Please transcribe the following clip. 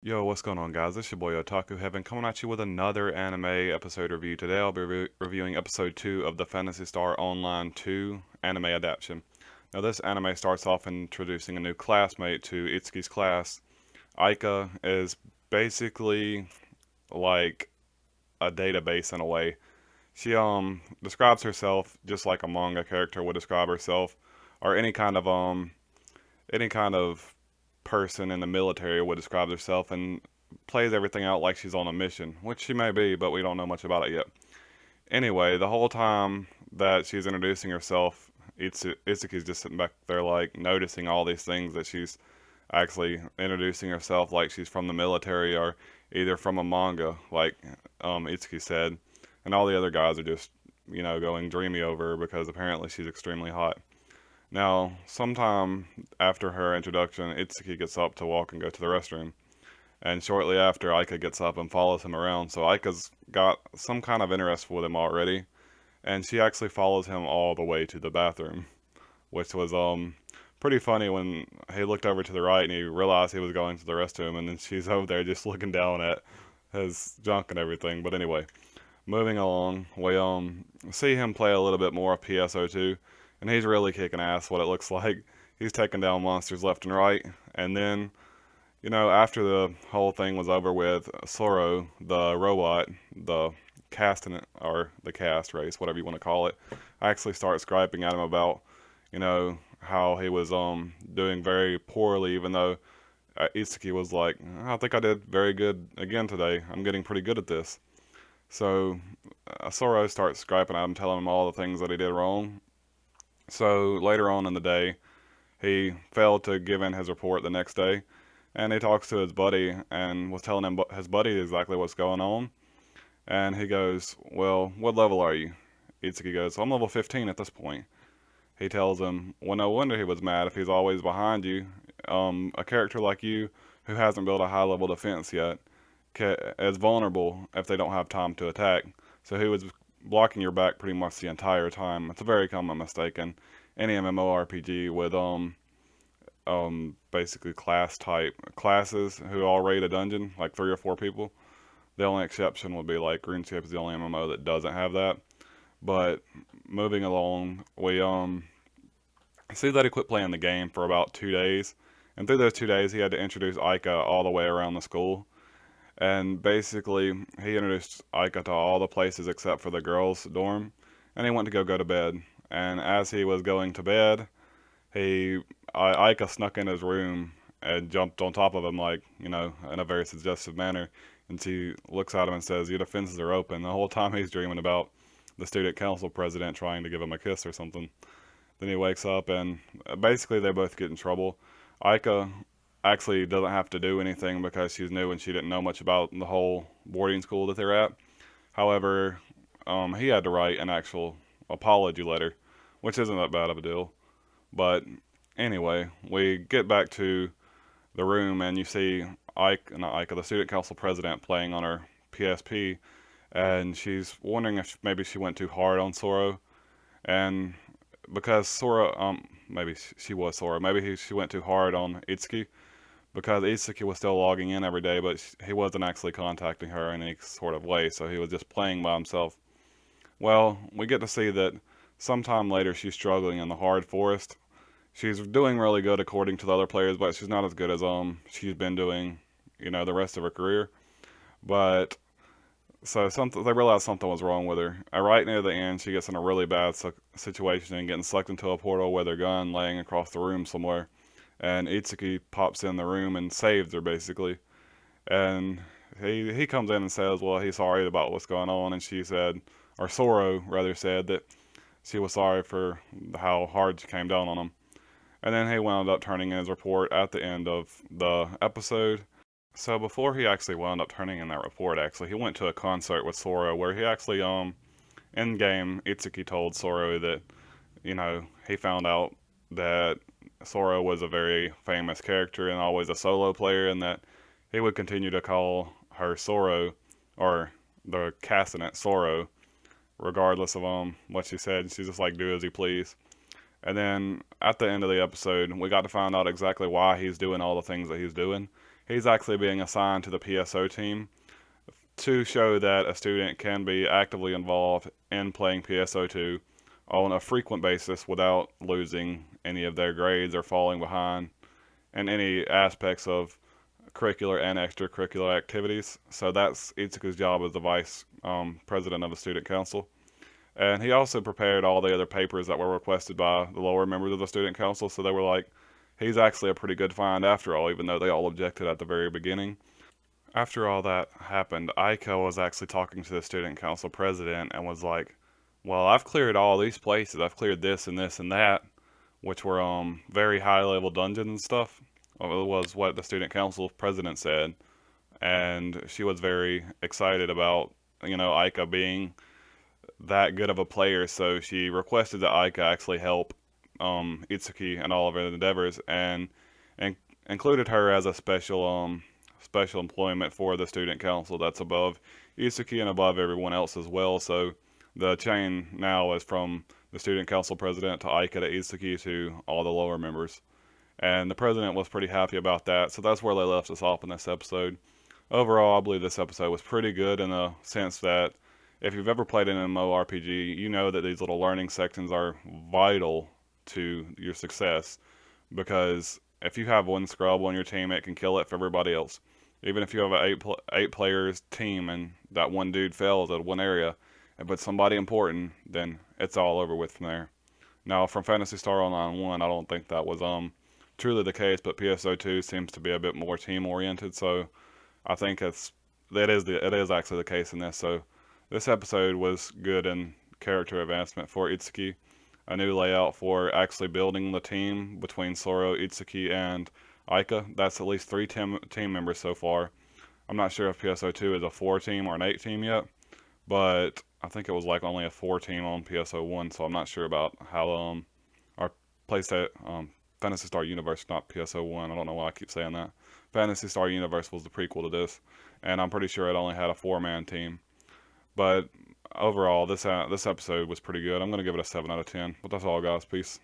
Yo, what's going on, guys? It's your boy Otaku Heaven coming at you with another anime episode review. Today I'll be reviewing episode 2 of the Phantasy Star Online 2 anime adaptation. Now, this anime starts off introducing a new classmate to Itsuki's class. Aika is basically like a database in a way. She describes herself just like a manga character would describe herself, or any kind of person in the military would describe herself, and plays everything out like she's on a mission, which she may be, but we don't know much about it yet. Anyway, the whole time that she's introducing herself, Itsuki's just sitting back there, like, noticing all these things that she's actually introducing herself like she's from the military or either from a manga, like Itsuki said. And all the other guys are just, going dreamy over her because apparently she's extremely hot. Now, sometime after her introduction, Itsuki gets up to walk and go to the restroom. And shortly after, Aika gets up and follows him around. So Aika's got some kind of interest with him already. And she actually follows him all the way to the bathroom, which was pretty funny when he looked over to the right and he realized he was going to the restroom. And then she's over there just looking down at his junk and everything. But anyway, moving along, we see him play a little bit more of PSO2, and he's really kicking ass. What it looks like, he's taking down monsters left and right. And then, after the whole thing was over with, Soro, the robot, the or the cast race, whatever you want to call it, actually starts griping at him about, how he was doing very poorly, even though Itsuki was like, I think I did very good again today. I'm getting pretty good at this. So Soro starts griping at him, telling him all the things that he did wrong. So later on in the day, he failed to give in his report the next day, and he talks to his buddy and was telling him his buddy exactly what's going on. And he goes, "Well, what level are you?" Itsuki goes, "I'm level 15 at this point." He tells him, "Well, no wonder he was mad if he's always behind you. A character like you who hasn't built a high level defense yet is vulnerable if they don't have time to attack. So he was blocking your back pretty much the entire time. It's a very common mistake in any MMORPG with basically class type classes who all raid a dungeon, like 3 or 4 people. The only exception would be like RuneScape is the only MMO that doesn't have that. But moving along, we see that he quit playing the game for about 2 days, and through those 2 days, he had to introduce Aika all the way around the school. And basically, he introduced Aika to all the places except for the girls' dorm, and he went to go to bed. And as he was going to bed, he Aika snuck in his room and jumped on top of him, like, in a very suggestive manner. And she looks at him and says, "Your defenses are open." The whole time he's dreaming about the student council president trying to give him a kiss or something. Then he wakes up and basically they both get in trouble. Aika actually doesn't have to do anything because she's new and she didn't know much about the whole boarding school that they're at. However, he had to write an actual apology letter, which isn't that bad of a deal. But anyway, we get back to the room and you see Ike, not Ike, the student council president playing on her PSP, and she's wondering if maybe she went too hard on Soro, and because Sora, maybe she was Sora, maybe she went too hard on Itsuki because Itsuki was still logging in every day, but he wasn't actually contacting her in any sort of way, so he was just playing by himself. Well, we get to see that sometime later she's struggling in the hard forest. She's doing really good according to the other players, but she's not as good as she's been doing, the rest of her career. But so something they realize something was wrong with her. Right near the end, she gets in a really bad situation and getting sucked into a portal with her gun laying across the room somewhere. And Itsuki pops in the room and saves her basically. And he comes in and says, well, he's sorry about what's going on. And she said, or Soro rather said that she was sorry for how hard she came down on him. And then he wound up turning in his report at the end of the episode. So before he actually wound up turning in that report, actually, he went to a concert with Soro where he actually, in game, Itsuki told Soro that, he found out that Soro was a very famous character and always a solo player, and that he would continue to call her Soro, or the castanet Soro, regardless of what she said. She's just like, do as you please. And then at the end of the episode, we got to find out exactly why he's doing all the things that he's doing. he's actually being assigned to the PSO team to show that a student can be actively involved in playing PSO2 on a frequent basis without losing any of their grades or falling behind in any aspects of curricular and extracurricular activities. So that's Itsuku's job as the vice president of the student council. And he also prepared all the other papers that were requested by the lower members of the student council. So they were like, he's actually a pretty good find after all, even though they all objected at the very beginning. After all that happened, Aika was actually talking to the student council president and was like, well, I've cleared all these places. I've cleared this and this and that, which were very high level dungeons and stuff. Well, it was what the student council president said, and she was very excited about Aika being that good of a player. So she requested that Aika actually help Itsuki and all of her endeavors, and included her as a special employment for the student council that's above Itsuki and above everyone else as well. So the chain now is from the student council president to Aika to Itsuki to all the lower members. And the president was pretty happy about that. So that's where they left us off in this episode. Overall, I believe this episode was pretty good in the sense that if you've ever played an MMORPG, you know that these little learning sections are vital to your success, because if you have one scrub on your team, it can kill it for everybody else. Even if you have an eight players team and that one dude fails at one area, but somebody important, then it's all over with from there. Now, from Phantasy Star Online 1, I don't think that was truly the case, but PSO2 seems to be a bit more team oriented, so I think it is actually the case in this. So this episode was good in character advancement for Itsuki, a new layout for actually building the team between Soro, Itsuki, and Aika. That's at least three team members so far. I'm not sure if PSO2 is a 4 team or an 8 team yet, but I think it was like only a 4 team on PSO1, so I'm not sure about how our playset Phantasy Star Universe, not PSO1. I don't know why I keep saying that. Phantasy Star Universe was the prequel to this, and I'm pretty sure it only had a 4-man team. But overall, this episode was pretty good. I'm gonna give it a 7 out of 10. But that's all, guys. Peace.